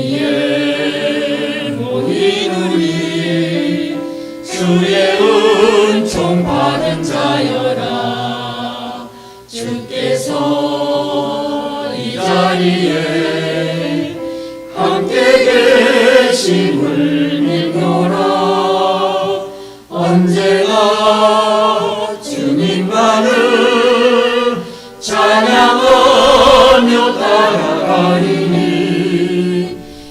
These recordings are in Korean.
여기에 모인 우리 주의 은총 받은 자여라. 주께서 이 자리에 함께 계심을 믿노라. 언제나 주님만을 찬양하며 따라가리니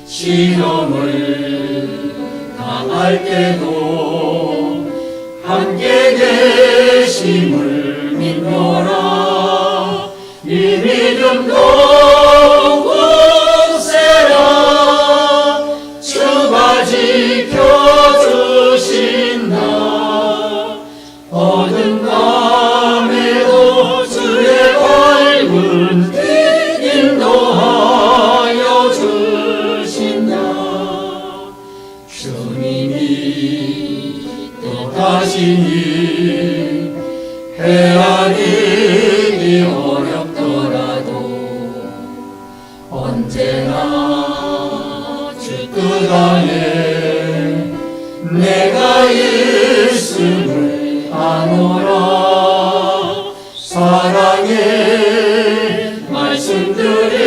시험을 당할 때도 함께 계심을 믿노라. 이 믿음도 굳세라. 주가 지켜주신다. 어두운 밤에도 주의 밝은 빛 인도하여 주신다. 주님이 떠나시니 헤아리기 어렵더라도 언제나 주 뜻 안에 내가 있음을 아노라. 사랑의 말씀들이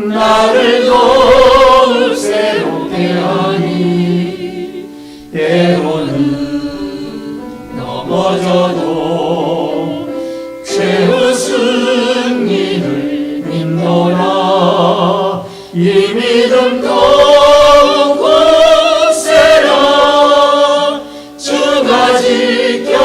나를 더욱 새롭게 하니 때로는 넘어져도 최후 승리를 믿노라. 이 믿음 더욱 굳세라. 주가 지켜주신다.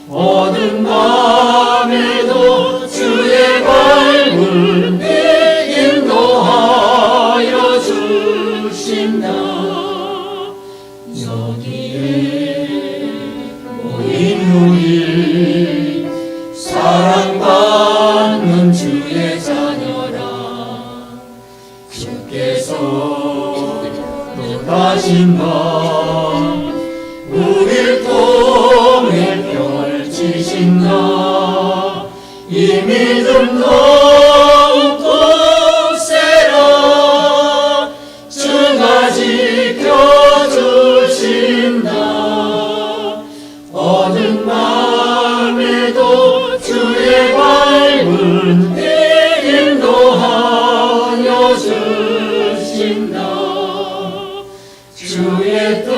어두운 밤에도 주의 밝은 빛 인도하여 주신다. 여기에 모인 우리 사랑받는 주의 자녀라. 주께서 떠나신 밤 우릴 통해 펼치신다. 이 믿음 더욱 굳세라. 주가 지켜주신다. 어두운 밤에도 주의 밝은 빛 인도하여 주신다. 주의 뜻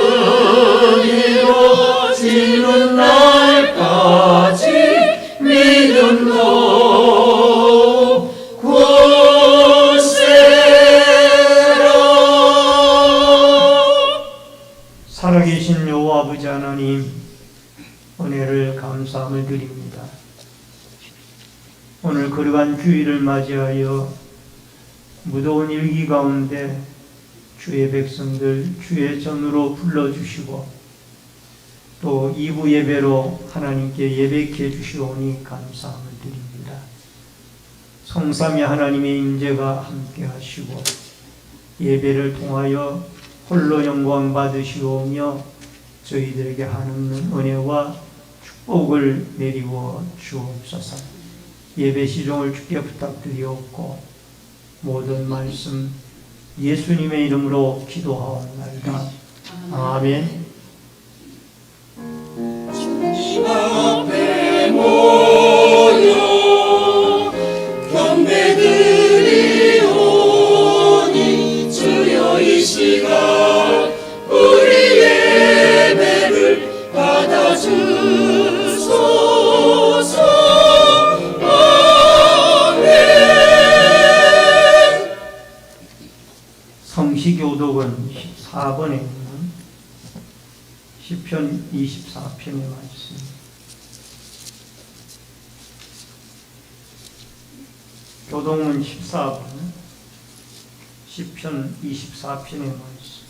이루어지는 날까지 믿음도 굳세라. 살아계신 여호와 아버지 하나님, 은혜를 감사함을 드립니다. 오늘 거룩한 주일을 맞이하여 무더운 일기 가운데 주의 백성들 주의 전으로 불러주시고 또 2부 예배로 하나님께 예배케 주시오니 감사함을 드립니다. 성삼위 하나님의 임재가 함께 하시고 예배를 통하여 홀로 영광 받으시오며 저희들에게 한없는 은혜와 축복을 내리워 주옵소서. 예배 시종을 주께 부탁드리옵고 모든 말씀 예수님의 이름으로 기도하옵나이다. 아멘. 주님 앞에 모여 경배드리오니 주여 이 시간 우리 예배를 받아주소서. 아멘. 성시교독은 14번에 있는 시편 24편의 말씀. 교독문 14번 시편 24편의 말씀.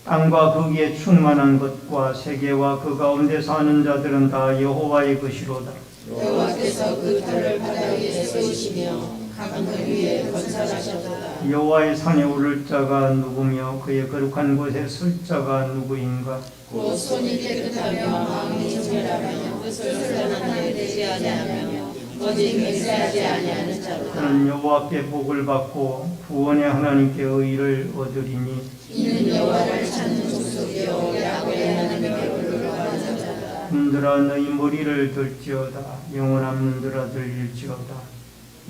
땅과 거기에 충만한 것과 세계와 그 가운데 사는 자들은 다 여호와의 것이로다. 여호와께서 그 터를 바다 위에 세우시며 강물 위에 건설하셨도다. 여호와의 산에 오를 자가 누구며 그의 거룩한 곳에 설 자가 누구인가? 곧 손이 깨끗하며 마음이 정결하며 뜻을 선한 일 되지 아니하며 거짓 맹세하지 아니하는 자로다. 그는 여호와께 복을 받고 구원의 하나님께 의를 얻으리니 이는 여호와를 찾는 족속이요 야곱의 하나님께 부르러가는 자다. 문들아 너희 머리를 들지어다. 영원한 문들아 들릴지어다.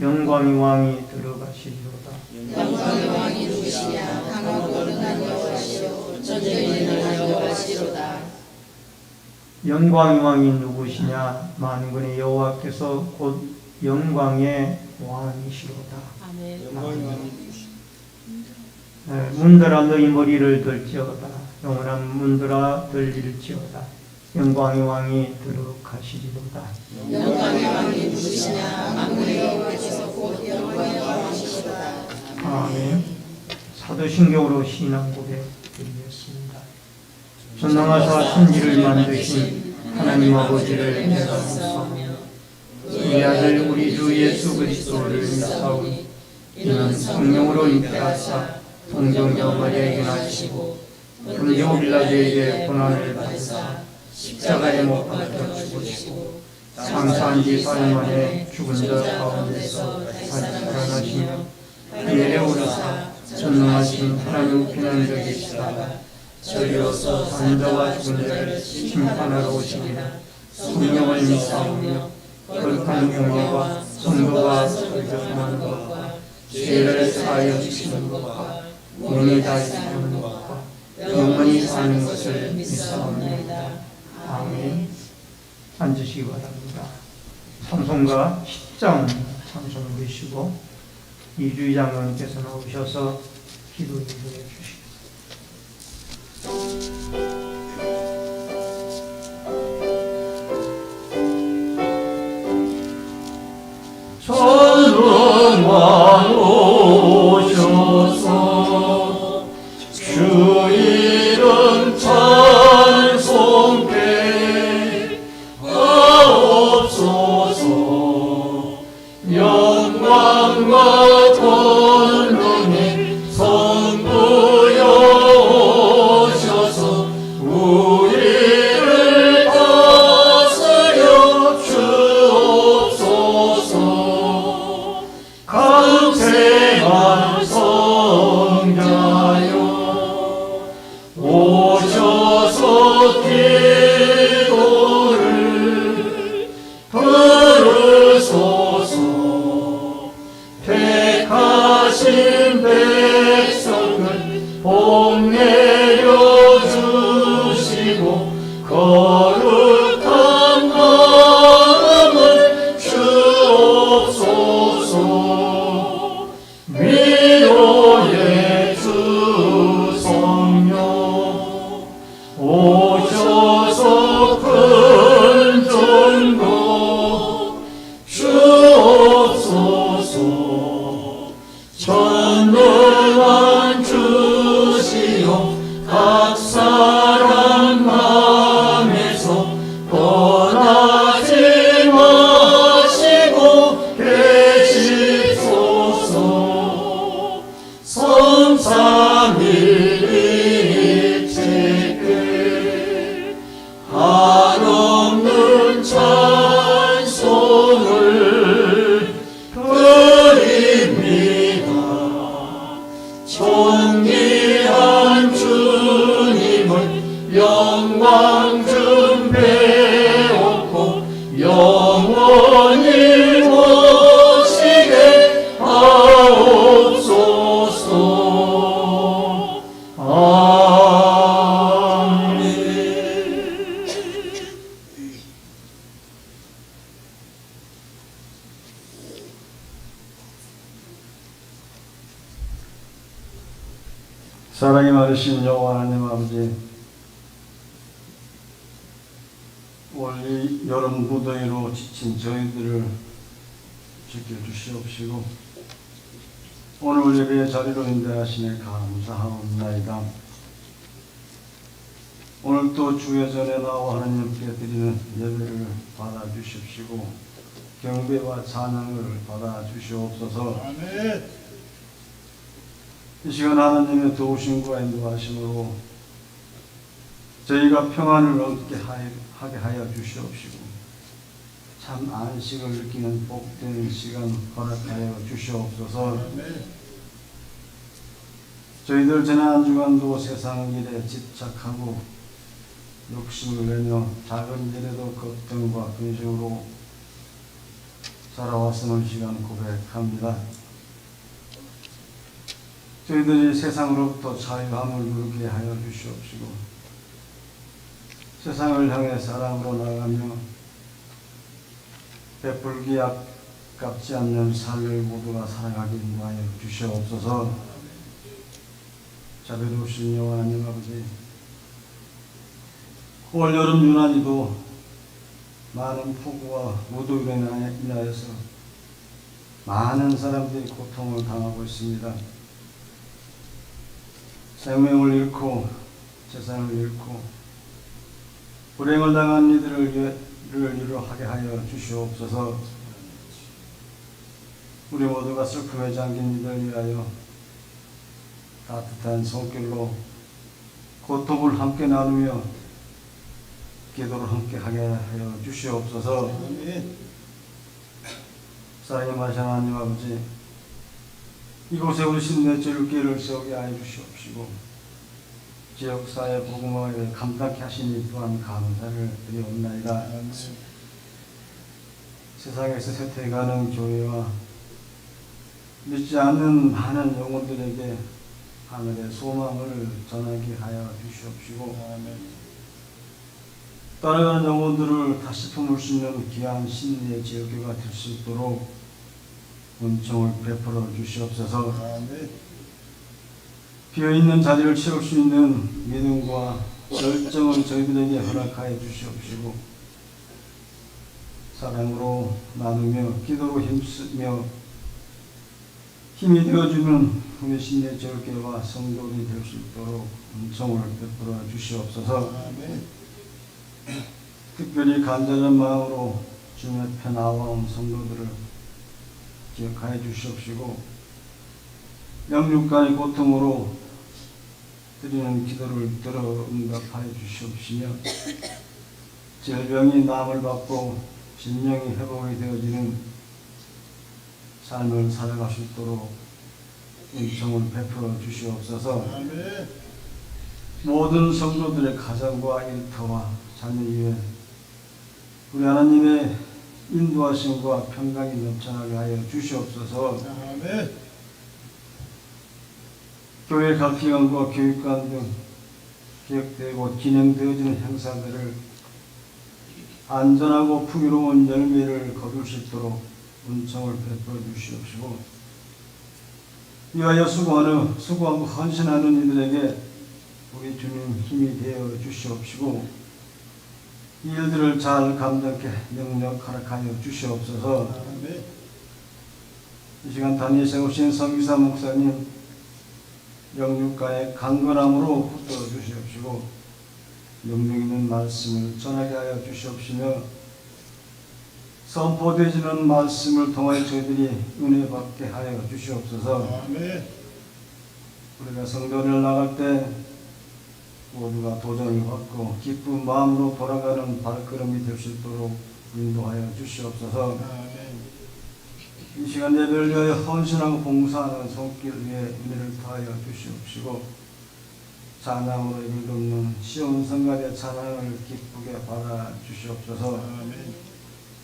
영광의 왕이 들어가시리로다. 영광의 왕이 누구시냐? 강하고 거룩한 여호와시요 전쟁에 있는 여호와시로다. 영광의 왕이 누구시냐? 만군의 여호와께서 곧 영광의 왕이시로다. 네, 문들아 너희 머리를 들지어다. 영원한 문들아 들릴지어다. 영광의 왕이 들어가시리로다. 영광의 왕이 누구시냐? 만군의 여호와께서 곧 영광의 왕이시로다. 아멘. 사도신경으로 신앙 고백 드리겠습니다. 전능하사 천지를 만드신 하나님 아버지를 내가 믿사오며 우리 아들 우리 주 예수 그리스도를 믿사오니 이는 성령으로 잉태하사 동정녀 마리아에게 나시고 본디오 빌라도에게 고난을 받으사 십자가에 못 박혀 죽으시고 장사한 지 사흘 만에 죽은 자 가운데서 다시 살아나시며 하늘에 오르사 전능하신 하나님 우편한 데 계시다가 저리로서 사는 자와 죽은 자를 심판하러 오시리라. 성령을 믿사오며 거룩한 경례와 성도가 설교하는 것과 죄를 사하여 주시는 것과 몸이 다시 하는 것과 영원히 사는 것을 믿사옵나이다. 아멘. 앉으시기 바랍니다. 찬송가 10장 찬송을 부르시고 이주희 장로님께서 나오셔서 기도 인도해 주시겠습니다. 전능왕 오셔서 주 이름 찬송케 하옵소서. 영광과 권능이 성부여 오셔서 우리를 다스려 주옵소서. 강생한 성자여 오셔서 기도를 들으소서. 택하신 백성을 복 내려주시고 거룩한 마음을 주옵소서. 위로의 주 성령 오셔서 큰 전도 주옵소서. 전능한 주시여 각 사람 마음에서 떠나지 마시고 계시소서. 성삼위일체께 한없는 찬송을 드립니다. 존귀한 주님을 영광 좀 배웠고 영원히 모시게 하옵소서. 아멘. 사랑이 많으신 여호와 하나님 아버지, 올 이 여름 무더위로 지친 저희들을 지켜주시옵시고 오늘 예배의 자리로 인도하시니 감사하옵나이다. 오늘 또 주의 전에 나와 하나님께 드리는 예배를 받아주십시고 경배와 찬양을 받아주시옵소서. 아멘. 이 시간 하나님의 도우심과 인도하심으로 저희가 평안을 얻게 하게 하여 주시옵시고 참 안식을 느끼는 복된 시간 허락하여 주시옵소서. 아멘. 저희들 지난 한 주간도 세상 일에 집착하고 욕심을 내며 작은 일에도 걱정과 근심으로 살아왔음을 시간 고백합니다. 저희들이 세상으로부터 자유함을 누리게 하여 주시옵시고 세상을 향해 사랑으로 나가며 베풀기 아깝지 않는 삶을 모두가 살아가게 인도하여 주시옵소서. 자비로우신 여호와 하나님 아버지, 올 여름 유난히도 많은 폭우와 무더위로 인하여서 많은 사람들이 고통을 당하고 있습니다. 생명을 잃고 재산을 잃고 불행을 당한 이들을 위로하게 하여 주시옵소서. 우리 모두가 슬픔에 잠긴 이들 위하여 따뜻한 손길로 고통을 함께 나누며 기도를 함께 하게 하여 주시옵소서. 아멘. 사랑의 마신 하나님 아버지, 이곳에 우리 신내철교회를 세우게 하여 주시옵시고 지역사회 복음화에 감당케 하시니 또한 감사를 드리옵나이다. 세상에서 쇠퇴해가는 교회와 믿지 않는 많은 영혼들에게 하늘의 소망을 전하게 하여 주시옵시고 따라가는 영혼들을 다시 품을 수 있는 귀한 신의 지역교회가 될 수 있도록 은총을 베풀어 주시옵소서. 비어있는 자리를 채울 수 있는 믿음과 열정을 저희들에게 허락하여 주시옵시고 사랑으로 나누며 기도로 힘쓰며 힘이 되어주는 우리 신의 절개와 성도들이 될 수 있도록 은총을 베풀어 주시옵소서. 특별히 간절한 마음으로 주님의 편 나와온 성도들을 기억하여 주시옵시고 영육간의 고통으로 드리는 기도를 들어 응답하여 주시옵시며 질병이 남을 받고 진정이 회복이 되어지는 삶을 살아갈 수 있도록 은총을 베풀어 주시옵소서. 모든 성도들의 가정과 일터와 자녀 위에 우리 하나님의 인도하심과 평강이 넘쳐나게 하여 주시옵소서. 교회 각 기관과 교육관 등 기획되고 진행되어지는 행사들을 안전하고 풍요로운 열매를 거둘 수 있도록 은총을 베풀어 주시옵시고 위하여 수고하고 헌신하는 이들에게 우리 주님 힘이 되어 주시옵시고 이 일들을 잘 감당케 능력 허락하여 주시옵소서. 이 시간 단위에 세우신 성기사 목사님 영육가의 강건함으로 붙들어 주시옵시고 능력 있는 말씀을 전하게 하여 주시옵시며 선포되어지는 말씀을 통하여 저희들이 은혜 받게 하여 주시옵소서. 우리가 성전을 나갈 때 모두가 도전을 받고 기쁜 마음으로 돌아가는 발걸음이 될 수 있도록 인도하여 주시옵소서. 이 시간 예배를 위하여 헌신하고 봉사하는 손길 위에 은혜를 더하여 주시옵시고 찬양으로 입을 돋는 시온 성가대 찬양을 기쁘게 받아 주시옵소서.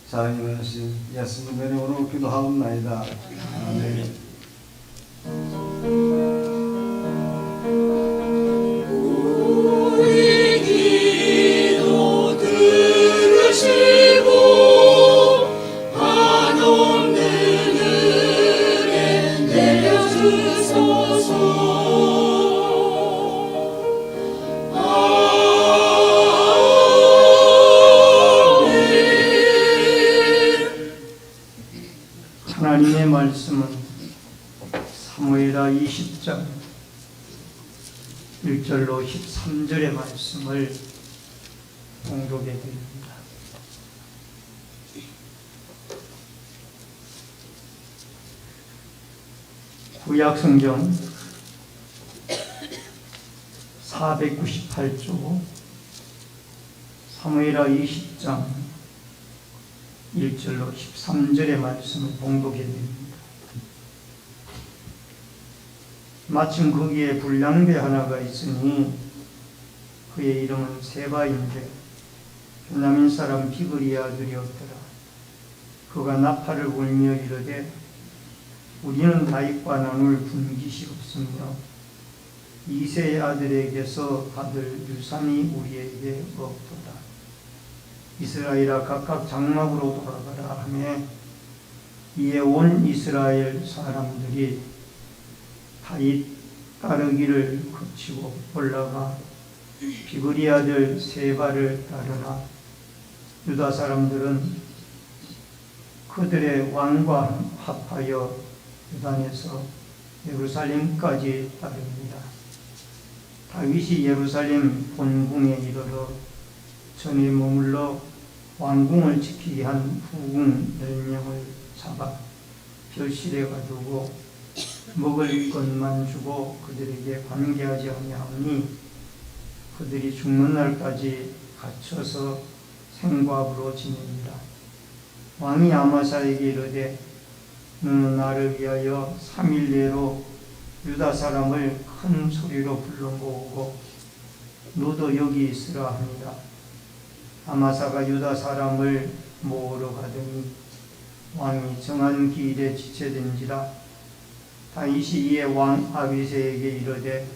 사랑이 많으신 예수님의 이름으로 기도하옵나이다. 아멘. 우리 기도 들으시고 한없는 은혜 내려주소서. 하나님의 말씀은 사무엘하 20장 1절로 13절의 말씀을 봉독해 드립니다. 구약성경 498조 사무엘하 20장 1절로 13절의 말씀을 봉독해 드립니다. 마침 거기에 불량배 하나가 있으니 그의 이름은 세바인데 베냐민 사람 비그리의 아들이었더라. 그가 나팔을 울며 이르되 우리는 다윗과 나눌 분깃이 없으며 이새의 아들에게서 받을 유산이 우리에게 없도다. 이스라엘아 각각 장막으로 돌아가라 하매 이에 온 이스라엘 사람들이 다윗 따르기를 거치고 올라가 비그리 아들 세바를 따르나 유다 사람들은 그들의 왕과 합하여 유단에서 예루살렘까지 따릅니다. 다윗이 예루살렘 본궁에 이르러 전에 머물러 왕궁을 지키게 한 후궁 10명을 잡아 별실에 가두고 먹을 것만 주고 그들에게 관계하지 아니하니 그들이 죽는 날까지 갇혀서 생과부로 지냅니다. 왕이 아마사에게 이르되 너는 나를 위하여 3일 내로 유다 사람을 큰 소리로 불러 모으고 너도 여기 있으라 합니다. 아마사가 유다 사람을 모으러 가더니 왕이 정한 기일에 지체된지라. 다윗이 이에 왕 아비새에게 이르되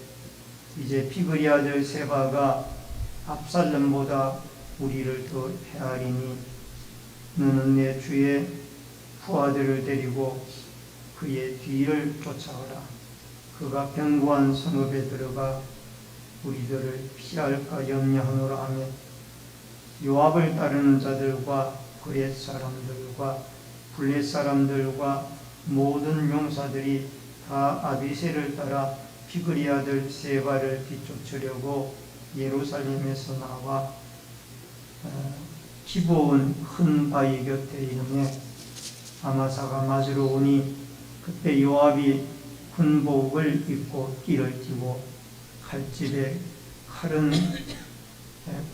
이제 비그리 아들 세바가 압살롬보다 우리를 더 헤아리니 너는 내 주의 부하들을 데리고 그의 뒤를 쫓아오라. 그가 견고한 성읍에 들어가 우리들을 피할까 염려하노라 하며 요압을 따르는 자들과 그의 사람들과 블렛 사람들과 모든 용사들이 다 아비새를 따라 비그리 아들 세바를 뒤쫓으려고 예루살렘에서 나와 기브온 큰 바위 곁에 이르매 아마사가 맞으러 오니 그때 요압이 군복을 입고 띠를 띠고 칼집에 칼은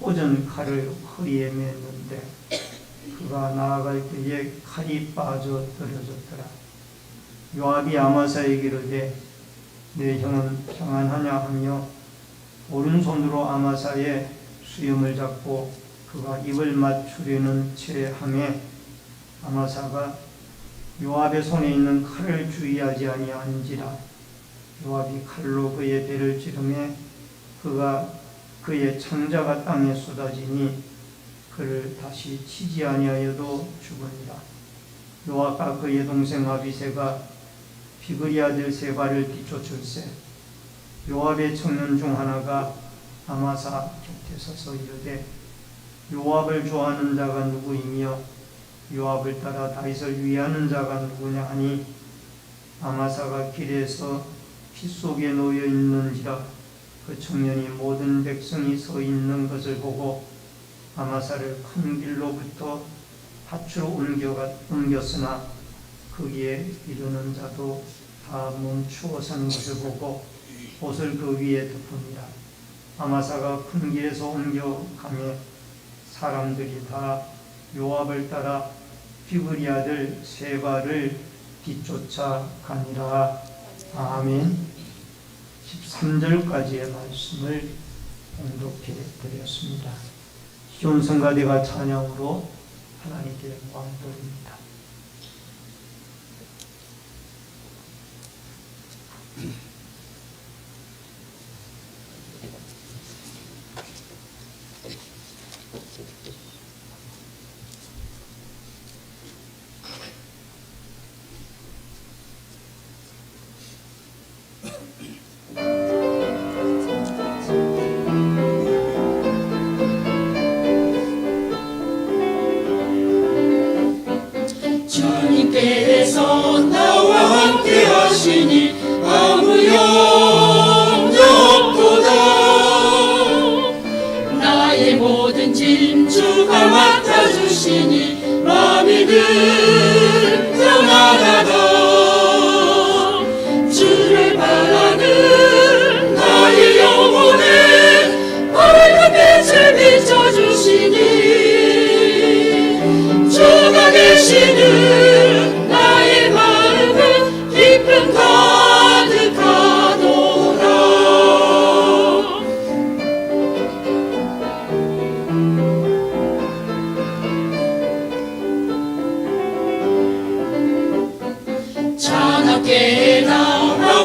꽂은 칼을 허리에 맸는데 그가 나아갈 때에 칼이 빠져 떨어졌더라. 요압이 아마사에게 이르되 내 형은 평안하냐 하며 오른손으로 아마사의 수염을 잡고 그가 입을 맞추려는 채 하매 아마사가 요압의 손에 있는 칼을 주의하지 아니한지라. 요압이 칼로 그의 배를 찌르매 그가 그의 창자가 땅에 쏟아지니 그를 다시 치지 아니하여도 죽으니라. 요압과 그의 동생 아비새가 비그리 아들 세바를 뒤쫓을세 요압의 청년 중 하나가 아마사 곁에 서서 이르되 요압을 좋아하는 자가 누구이며 요압을 따라 다윗을 위하는 자가 누구냐 하니 아마사가 길에서 피 속에 놓여 있는지라. 그 청년이 모든 백성이 서 있는 것을 보고 아마사를 큰 길로부터 밭으로 옮겼으나 거기에 이르는 자도 다 멈추어 서는 것을 보고 옷을 그 위에 덮습니다. 아마사가 큰 길에서 옮겨가며 사람들이 다 요압을 따라 비그리 아들 세바를 뒤쫓아 가니라. 아멘. 13절까지의 말씀을 봉독해 드렸습니다. 시온 성가대가 찬양으로 하나님께 영광 돌립니다.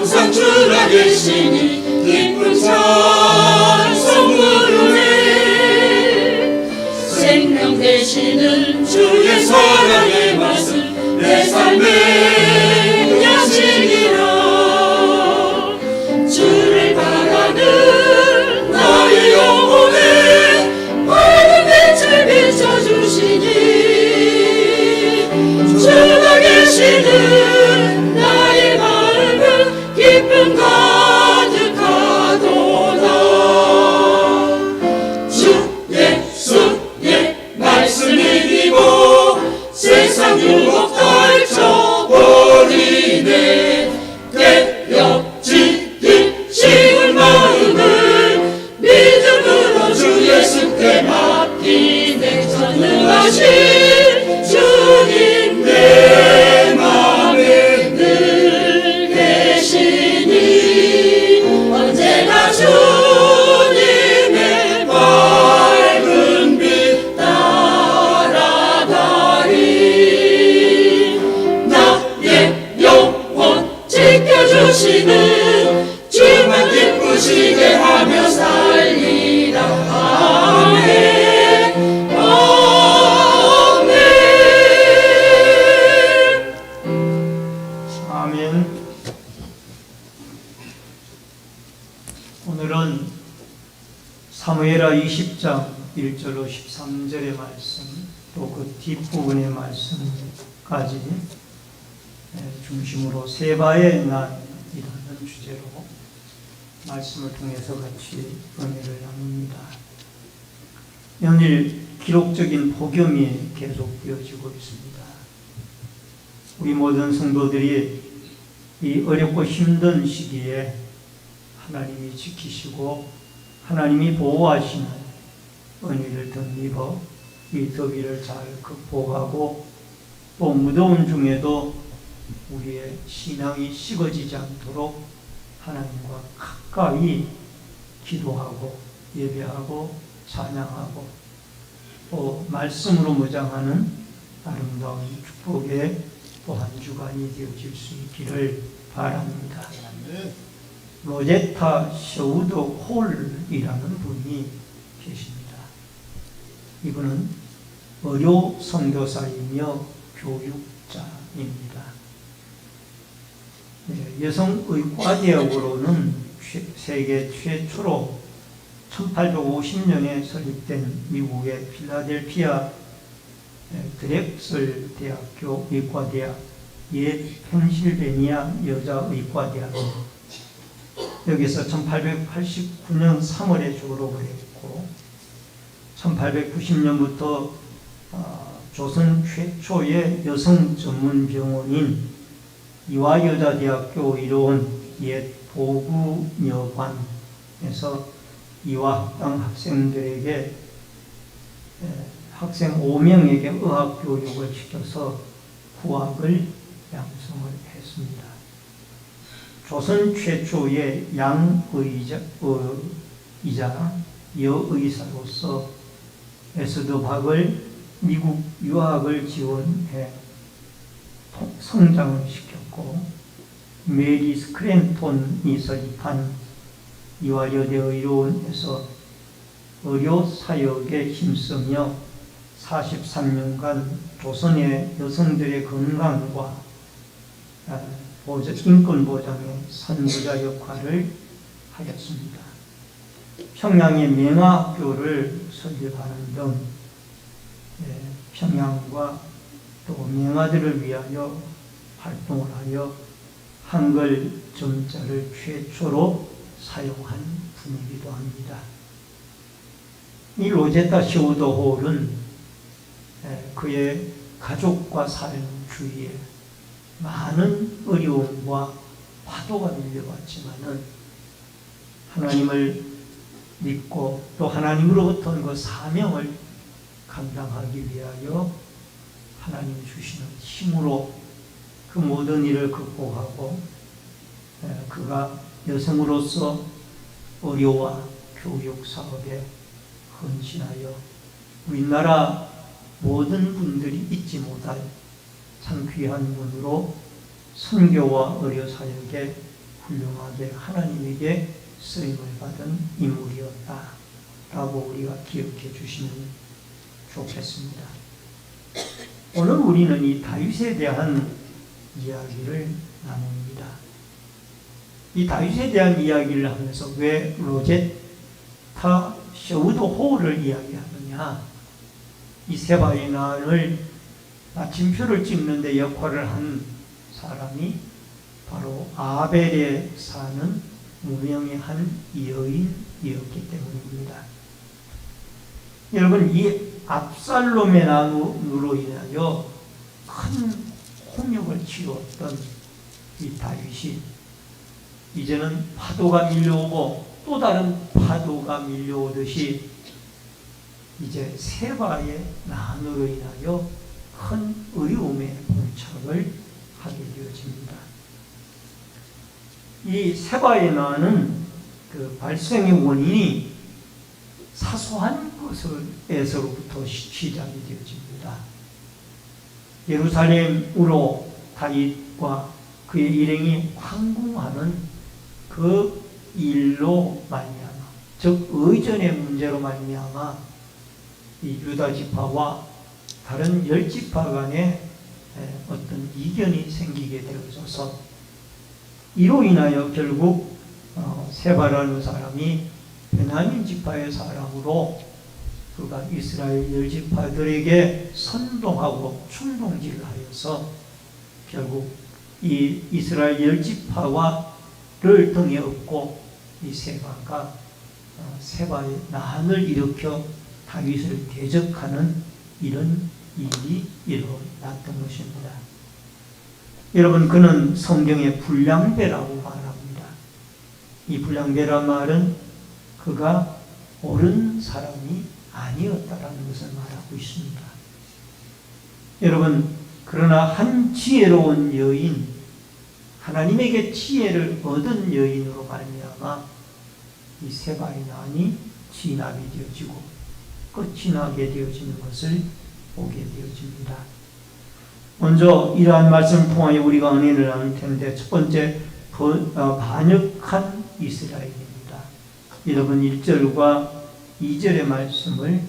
항상 주라 계시니 기쁜 찬송 부르네. 생명 되시는 주의 사랑의 말씀 내 삶의 양식이라. 주를 바라는 나의 영혼에 밝은 빛을 비춰주시니 주가 계시는 나의 마음은 기쁨 가득하도다. 주 예수의 말씀을 믿고 세상 유혹 떨쳐버리네. 깨어지기 쉬운 마음을 믿음으로 주 예수께 맡기네. 전능하신 주님 내 맘에 늘 계시니 언제나 주님의 밝은 빛 따라가리. 나의 영혼 지켜주시는 주만 기쁘시게 하며 살리라. 아멘 아멘. 아멘. 오늘은 사무엘하 20장 1절로 13절의 말씀, 또 그 뒷부분의 말씀까지 중심으로 세바의 날이라는 주제로 말씀을 통해서 같이 은혜를 나눕니다. 연일 기록적인 폭염이 계속되어지고 있습니다. 우리 모든 성도들이 이 어렵고 힘든 시기에 하나님이 지키시고 하나님이 보호하시는 은혜를 덧입어 이 더위를 잘 극복하고 또 무더운 중에도 우리의 신앙이 식어지지 않도록 하나님과 가까이 기도하고 예배하고 찬양하고 또 말씀으로 무장하는 아름다운 축복의 또 한 주간이 되어질 수 있기를 바랍니다. 로제타 셔우드 홀이라는 분이 계십니다. 이분은 의료 선교사이며 교육자입니다. 여성의과대학으로는 세계 최초로 1850년에 설립된 미국의 필라델피아 드렉슬 대학교 의과대학, 옛 펜실베니아 여자의과대학입니다. 여기서 1889년 3월에 졸업을 했고 1890년부터 조선 최초의 여성 전문 병원인 이화여자대학교 이루은 옛 보구여관에서 이화학당 학생들에게 학생 5명에게 의학교육을 시켜서 후학을 양성을 했습니다. 조선 최초의 양의자 여의사로서 에스더박을 미국 유학을 지원해 성장을 시켰고 메리 스크랜톤이 설립한 이화여대의료원에서 의료사역에 힘쓰며 43년간 조선의 여성들의 건강과 인권 보장의 선구자 역할을 하였습니다. 평양의 명화학교를 설립하는 등 평양과 또 명화들을 위하여 활동을 하여 한글 점자를 최초로 사용한 분이기도 합니다. 이 로제타 셔우드 홀은 그의 가족과 삶 주위에 많은 어려움과 파도가 밀려왔지만은 하나님을 믿고 또 하나님으로부터 그 사명을 감당하기 위하여 하나님이 주시는 힘으로 그 모든 일을 극복하고 그가 여성으로서 의료와 교육 사업에 헌신하여 우리나라 모든 분들이 잊지 못할 참 귀한 분으로 선교와 의료 사역에 훌륭하게 하나님에게 쓰임을 받은 인물이었다 라고 우리가 기억해 주시면 좋겠습니다. 오늘 우리는 이 다윗에 대한 이야기를 나눕니다. 이 다윗에 대한 이야기를 하면서 왜 로제타 셔우드 호를 이야기하느냐, 이 세바의 난을 마침표를 찍는 데 역할을 한 사람이 바로 아벨에 사는 무명의 한 여인이었기 때문입니다. 여러분, 이 압살롬의 난으로 인하여 큰 홍역을 치루었던 이 다윗이 이제는 파도가 밀려오고 또 다른 파도가 밀려오듯이 이제 세바의 난으로 인하여 큰 어려움에 봉착을 하게 되어집니다. 이 세바의 난은 그 발생의 원인이 사소한 것에서부터 시작이 되어집니다. 예루살렘으로 다윗과 그의 일행이 황궁하는 그 일로 말미암아, 즉 의전의 문제로 말미암아 이 유다 지파와 다른 10지파 간에 어떤 이견이 생기게 되어져서 이로 인하여 결국 세바라는 사람이 베냐민 지파의 사람으로 그가 이스라엘 10지파들에게 선동하고 충동질을 하여서 결국 이 이스라엘 10지파를 등에 업고 이 세바가 세바의 난을 일으켜 다윗을 대적하는 이런 일이 일어났던 것입니다. 여러분, 그는 성경의 불량배라고 말합니다. 이 불량배란 말은 그가 옳은 사람이 아니었다라는 것을 말하고 있습니다. 여러분, 그러나 한 지혜로운 여인, 하나님에게 지혜를 얻은 여인으로 말미암아 이 세바의 난이 진압이 되어지고 끝이 나게 되어지는 것을 보게 되어집니다. 먼저 이러한 말씀을 통하여 우리가 은혜를 나눌 텐데, 첫 번째, 반역한 이스라엘입니다. 여러분, 1절과 2절의 말씀을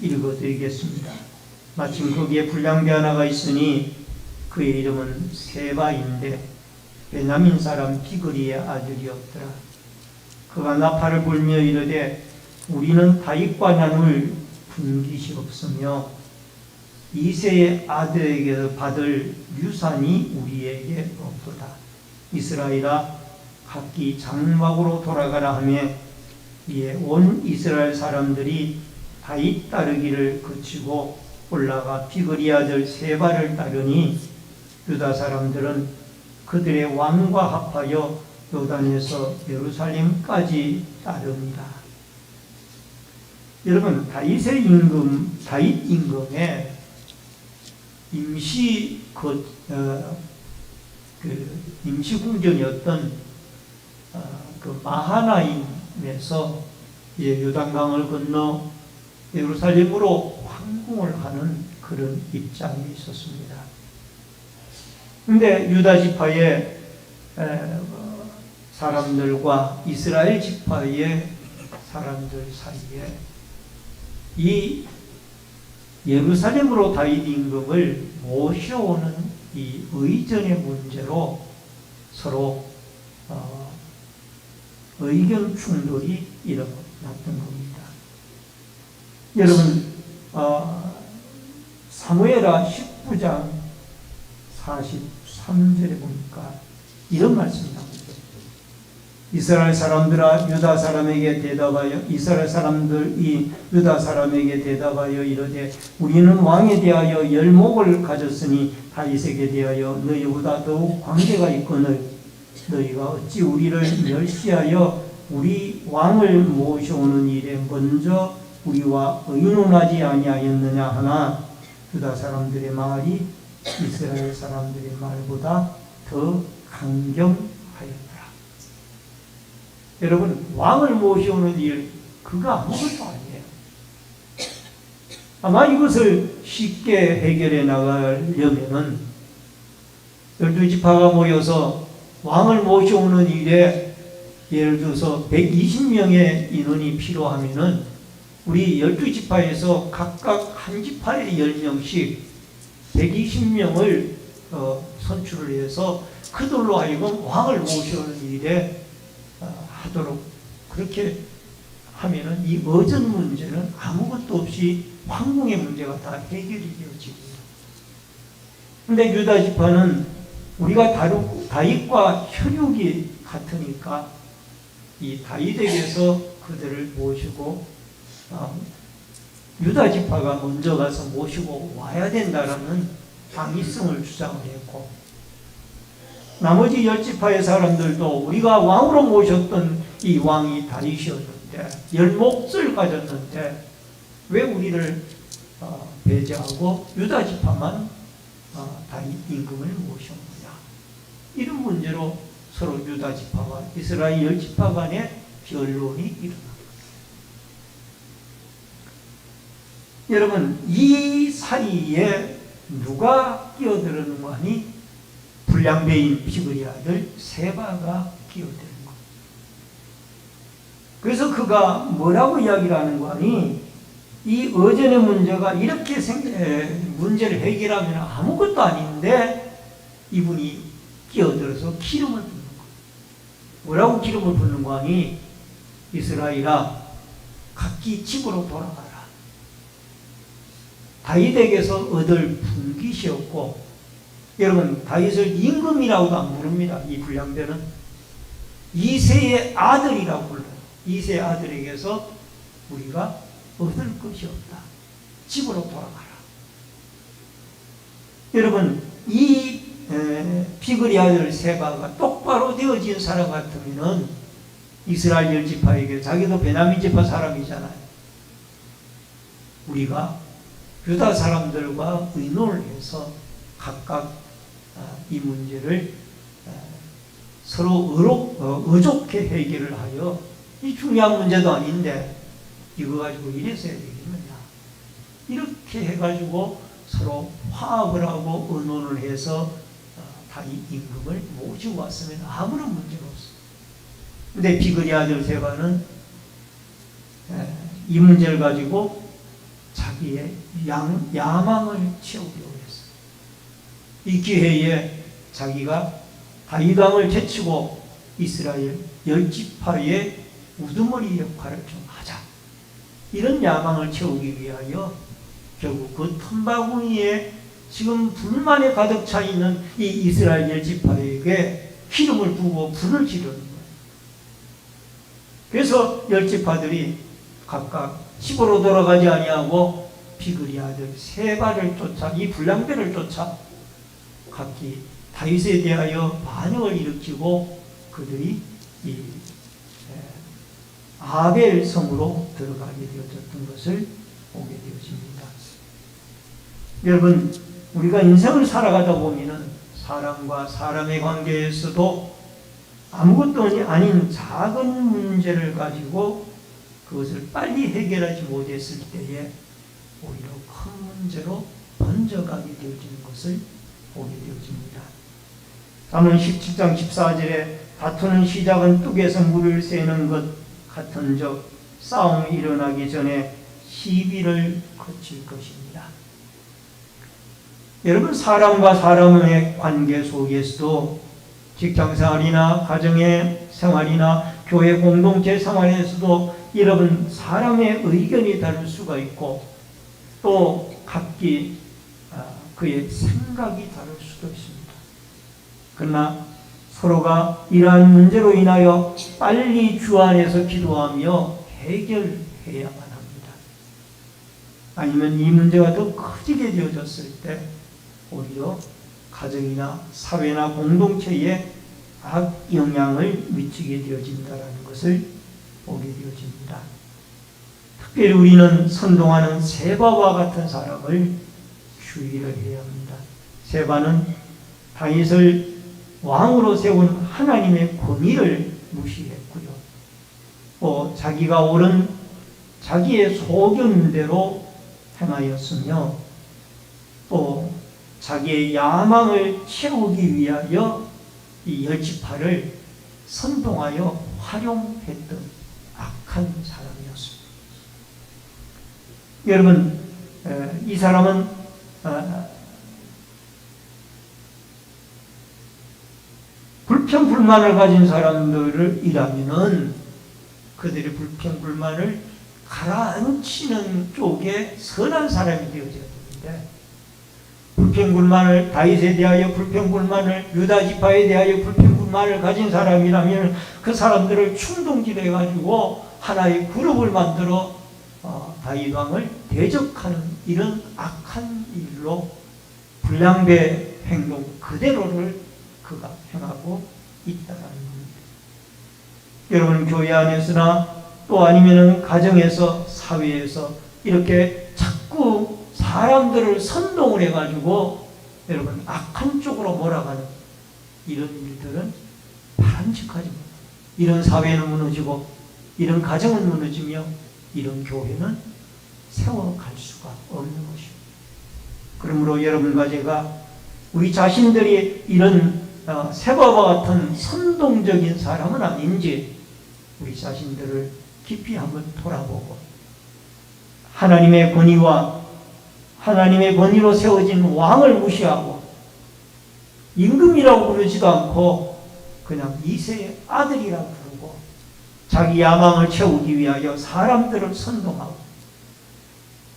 읽어드리겠습니다. 마침 거기에 불량배 하나가 있으니 그의 이름은 세바인데 베냐민 사람 비그리의 아들이었더라. 그가 나팔을 불며 이르되 우리는 다윗과 나눌 분깃이 없으며 이새의 아들에게 받을 유산이 우리에게 없도다. 이스라엘아, 각기 장막으로 돌아가라 하며 이에 온 이스라엘 사람들이 다윗 따르기를 그치고 올라가 비그리 아들 세바를 따르니 유다 사람들은 그들의 왕과 합하여 요단에서 예루살렘까지 따릅니다. 여러분, 다윗 임금의 임시 궁전이었던 그 마하나임에서 요단강을 건너 예루살렘으로 황궁을 하는 그런 입장이 있었습니다. 그런데 유다 지파의 사람들과 이스라엘 지파의 사람들 사이에 이 예루살렘으로 다윗 임금을 모셔오는 이 의전의 문제로 서로 의견 충돌이 일어났던 겁니다. 여러분, 사무엘하 19장 43절에 보니까 이런 말씀이 나옵니다. 이스라엘 사람들아 유다 사람에게 대답하여 유다 사람에게 대답하여 이르되 우리는 왕에 대하여 열목을 가졌으니 다윗에게 대하여 너희보다 더욱 관계가 있거늘 너희가 어찌 우리를 멸시하여 우리 왕을 모셔오는 일에 먼저 우리와 의논하지 아니하였느냐 하나 유다 사람들의 말이 이스라엘 사람들의 말보다 더 강경하였더라. 여러분, 왕을 모셔오는 일, 그거 아무것도 아니에요. 아마 이것을 쉽게 해결해 나가려면은 12지파가 모여서 왕을 모셔오는 일에 예를 들어서 120명의 인원이 필요하면은 우리 12지파에서 각각 한 지파에 10명씩 120명을 선출을 해서 그들로 하여금 왕을 모셔오는 일에 하도록 그렇게 하면은 이 어전 문제는 아무것도 없이 황궁의 문제가 다 해결이 되어집니다. 근데 유다 지파는 우리가 다윗과 혈육이 같으니까 이 다윗에게서 그들을 모시고 유다 지파가 먼저 가서 모시고 와야 된다라는 당위성을 주장을 했고, 나머지 10지파의 사람들도 우리가 왕으로 모셨던 이 왕이 다윗이었는데 10몫을 가졌는데 왜 우리를 배제하고 유다 지파만 다윗 임금을 모셨느냐, 이런 문제로 서로 유다 지파와 이스라엘 10지파 간의 변론이 일어납니다. 여러분, 이 사이에 누가 끼어드는 하니 불량배인 비그리 아들 세바가 끼어드는 것. 그래서 그가 뭐라고 이야기를 하는 거 하니, 이 어전의 문제가 이렇게 문제를 해결하면 아무것도 아닌데 이분이 끼어들어서 기름을 붓는 거. 뭐라고 기름을 붓는 거 하니, 이스라엘아 각기 집으로 돌아가라. 다윗에게서 얻을 분깃이었고, 여러분 다윗을 임금이라고도 안 부릅니다. 이 불량배는 이새의 아들이라고 불러요. 이새의 아들에게서 우리가 얻을 것이 없다. 집으로 돌아가라. 여러분, 이 비그리 아들 세바가 똑바로 되어진 사람 같으면은 이스라엘 10지파에게, 자기도 베냐민 지파 사람이잖아요. 우리가 유다 사람들과 의논을 해서 각각 이 문제를 서로 의족해 해결을 하여, 이 중요한 문제도 아닌데 이거 가지고 이래서 해야 되겠느냐, 이렇게 해가지고 서로 화합을 하고 의논을 해서 다윗 임금을 모시고 왔으면 아무런 문제가 없어요. 근데 비그리 아들 세바는 이 문제를 가지고 자기의 야망을 채우려고 했어요. 이 기회에 자기가 다윗 왕을 제치고 이스라엘 10지파의 우두머리 역할을 좀 하자, 이런 야망을 채우기 위하여 결국 그 틈바구니에 지금 불만에 가득 차 있는 이 이스라엘 10지파에게 기름을 부고 불을 지르는 거예요. 그래서 10지파들이 각각 집으로 돌아가지 아니하고 비그리 아들 세바를 쫓아, 이 불량배를 쫓아 각기 다윗에 대하여 반역을 일으키고 그들이 이 아벨 성으로 들어가게 되어졌던 것을 보게 되어집니다. 여러분, 우리가 인생을 살아가다 보면은 사람과 사람의 관계에서도 아무것도 아닌 작은 문제를 가지고 그것을 빨리 해결하지 못했을 때에 오히려 큰 문제로 번져가게 되어지는 것을 보게 되어집니다. 잠언 17장 14절에 다투는 시작은 뚝에서 물을 새는 것 같은즉 싸움이 일어나기 전에 시비를 거칠 것입니다. 여러분, 사람과 사람의 관계 속에서도 직장생활이나 가정의 생활이나 교회 공동체 생활에서도 여러분 사람의 의견이 다를 수가 있고 또 각기 그의 생각이 다를 수도 있습니다. 그러나 서로가 이러한 문제로 인하여 빨리 주 안에서 기도하며 해결해야만 합니다. 아니면 이 문제가 더 커지게 되어졌을 때 오히려 가정이나 사회나 공동체에 악영향을 미치게 되어진다는 것을 보게 되어집니다. 특별히 우리는 선동하는 세바와 같은 사람을 주의를 해야 합니다. 세바는 다윗을 왕으로 세운 하나님의 권위를 무시했고요. 또 자기가 옳은 자기의 소견대로 행하였으며 또 자기의 야망을 채우기 위하여 이 열지파를 선동하여 활용했던 악한 사람이었습니다. 여러분, 이 사람은 불평불만을 가진 사람들을 일하면은 그들의 불평불만을 가라앉히는 쪽에 선한 사람이 되어져야 되는데, 불평불만을, 다윗에 대하여 불평불만을, 유다지파에 대하여 불평불만을 가진 사람이라면 그 사람들을 충동질해 가지고 하나의 그룹을 만들어 다윗 왕을 대적하는 이런 악한 일로 불량배 행동 그대로를 그가 행하고 있다는 겁니다. 여러분, 교회 안에서나 또 아니면은 가정에서, 사회에서 이렇게 자꾸 사람들을 선동을 해가지고 여러분 악한 쪽으로 몰아가는 이런 일들은 바람직하지 못합니다. 이런 사회는 무너지고 이런 가정은 무너지며 이런 교회는 세워갈 수가 없는 것입니다. 그러므로 여러분과 제가 우리 자신들이 이런 세바와 같은 선동적인 사람은 아닌지 우리 자신들을 깊이 한번 돌아보고 하나님의 권위와 하나님의 권위로 세워진 왕을 무시하고 임금이라고 부르지도 않고 그냥 이새의 아들이라고 부르고 자기 야망을 채우기 위하여 사람들을 선동하고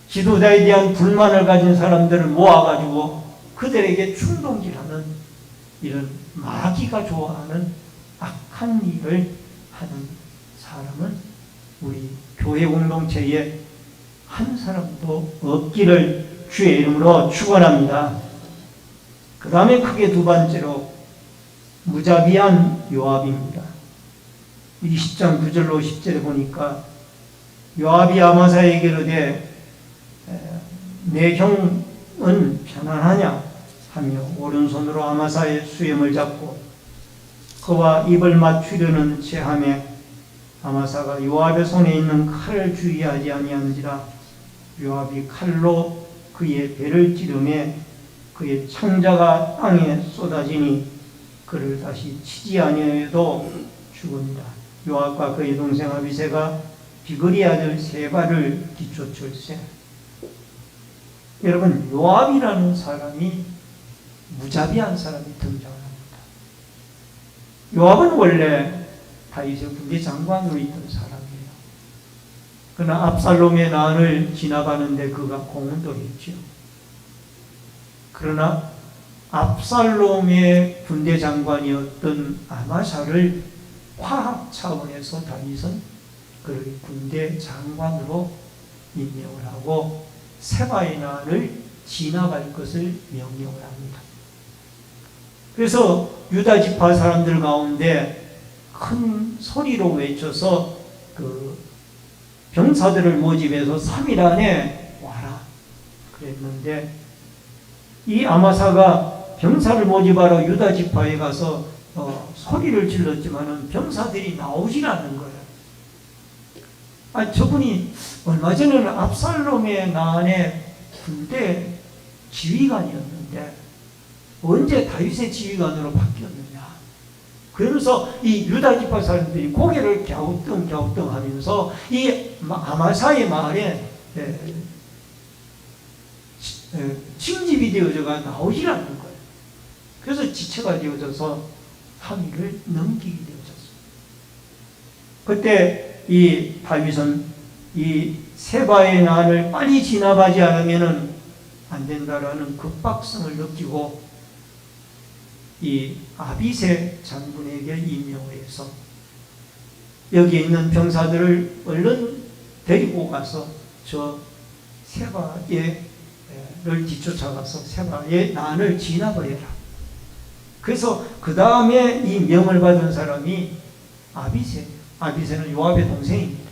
지도자에 대한 불만을 가진 사람들을 모아가지고 그들에게 충동질하는 이런 마귀가 좋아하는 악한 일을 하는 사람은 우리 교회 공동체에 한 사람도 없기를 주의 이름으로 축원합니다. 그 다음에 크게 두 번째로 무자비한 요압입니다. 20장 9절로 10절에 보니까 요압이 아마사에게 이르되 내 형은 편안하냐 하며 오른손으로 아마사의 수염을 잡고 그와 입을 맞추려는 체함에 아마사가 요압의 손에 있는 칼을 주의하지 아니한지라 요압이 칼로 그의 배를 찌르매 그의 창자가 땅에 쏟아지니 그를 다시 치지 아니하여도 죽으니라. 요압과 그의 동생 아비새가 비그리 아들 세바를 뒤쫓을세. 여러분, 요압이라는 사람이 무자비한 사람이 등장합니다. 요압은 원래 다윗의 군대 장관으로 있던 사람이에요. 그러나 압살롬의 난을 지나가는데 그가 공헌도 했죠. 그러나 압살롬의 군대 장관이었던 아마샤를 화학 차원에서 다윗은 그를 군대 장관으로 임명을 하고 세바의 난을 지나갈 것을 명령을 합니다. 그래서 유다 지파 사람들 가운데 큰 소리로 외쳐서 그 병사들을 모집해서 3일 안에 와라 그랬는데, 이 아마사가 병사를 모집하러 유다 지파에 가서 소리를 질렀지만은 병사들이 나오질 않는 거예요. 저분이 얼마 전에는 압살롬의 난의 군대 지휘관이었는데 언제 다윗의 지휘관으로 바뀌었느냐. 그러면서 이 유다 지파 사람들이 고개를 갸우뚱 하면서 이 아마사의 말에 징집이 되어져가 나오질 않는 거예요. 그래서 지체가 되어져서 3일을 넘기게 되어졌어요. 그때 이 다윗은 이 세바의 난을 빨리 지나가지 않으면 안 된다라는 급박성을 느끼고 이 아비새 장군에게 임명을 해서 여기에 있는 병사들을 얼른 데리고 가서 저 세바를 뒤쫓아가서 세바의 난을 지나버려라. 그래서 그 다음에 이 명을 받은 사람이 아비새는 요압의 동생입니다.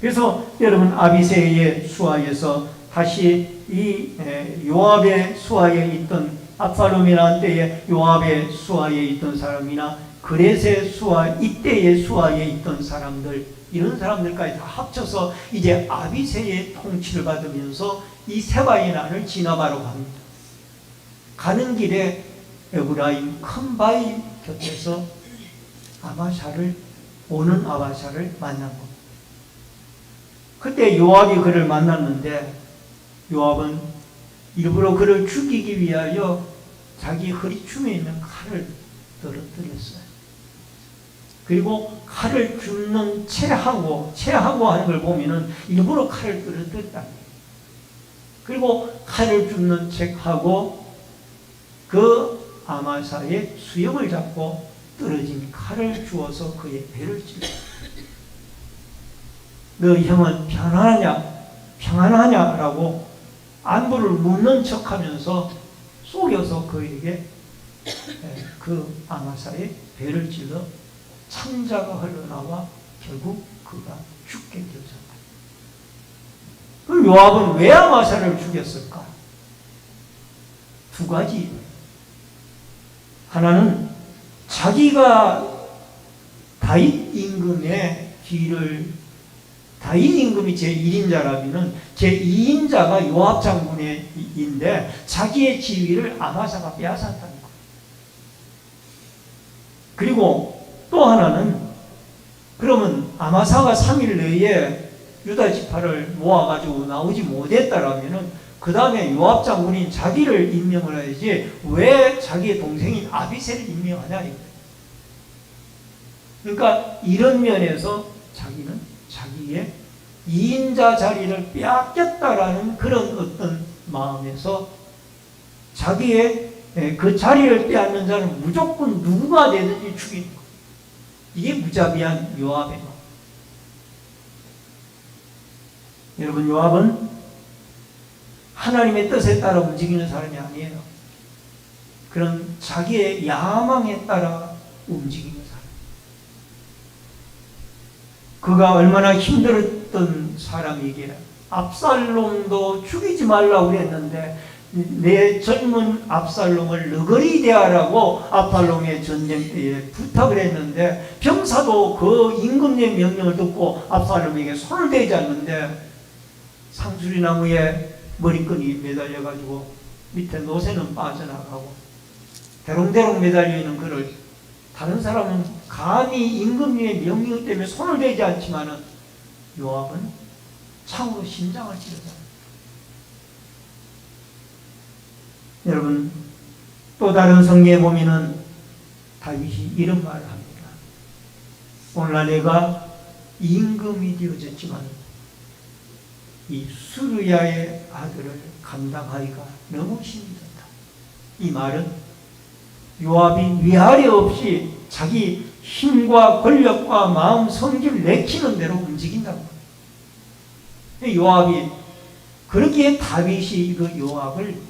그래서 여러분, 아비새의 수하에서 다시 이 요압의 수하에 있던 압살롬이 난 때에 요압의 수하에 있던 사람이나 그렛의 수하, 이때의 수하에 있던 사람들, 이런 사람들까지 다 합쳐서 이제 아비새의 통치를 받으면서 이 세바의 난을 지나가러 갑니다. 가는 길에 에브라임 큰 바위 곁에서 오는 아바샤를 만난 것. 그때 요압이 그를 만났는데 요압은 일부러 그를 죽이기 위하여 자기 허리춤에 있는 칼을 떨어뜨렸어요. 그리고 칼을 줍는 채하고 하는 걸 보면은 일부러 칼을 떨어뜨렸다. 그리고 칼을 줍는 채하고 그 아마사의 수염을 잡고 떨어진 칼을 주어서 그의 배를 찔렀다. 너 형은 평안하냐? 라고 안부를 묻는 척하면서 속여서 그에게 그 아마사의 배를 찔러 창자가 흘러나와 결국 그가 죽게 되었다. 그럼 요압은 왜 아마사를 죽였을까? 두 가지. 하나는 자기가 다윗 임금의 다윗 임금이 제1인자라면 제2인자가 요압 장군인데 자기의 지위를 아마사가 빼앗았다는 거예요. 그리고 또 하나는 그러면 아마사가 3일 내에 유다 지파를 모아가지고 나오지 못했다라면은 그 다음에 요압 장군인 자기를 임명을 해야지 왜 자기의 동생인 아비새를 임명하냐 이거예요. 그러니까 이런 면에서 자기는 자기의 2인자 자리를 빼앗겼다라는 그런 어떤 마음에서 자기의 그 자리를 빼앗는 자는 무조건 누가 되든지 죽이는 거예요. 이게 무자비한 요압의 마음. 여러분, 요압은 하나님의 뜻에 따라 움직이는 사람이 아니에요. 그런 자기의 야망에 따라 움직이는 사람. 그가 얼마나 힘들었던 사람이기에 압살롬도 죽이지 말라고 그랬는데 내 젊은 압살롬을 너거리 대하라고 압살롬의 전쟁 때에 부탁을 했는데 병사도 그 임금의 명령을 듣고 압살롬에게 손을 대지 않는데 상수리나무에 머리끈이 매달려가지고 밑에 노새는 빠져나가고 대롱대롱 매달려있는 그를 다른 사람은 감히 임금님의 명령 때문에 손을 대지 않지만은 요압은 창으로 심장을 찌르잖아요. 여러분, 또 다른 성경에 보면은 다윗이 이런 말을 합니다. 오늘날 내가 임금이 되어졌지만 이 수르야의 아들을 감당하기가 너무 힘이 든다. 이 말은 요압이 위아래 없이 자기 힘과 권력과 마음 성질을 내키는 대로 움직인다고. 요압이 그렇게 다윗이 그 요압을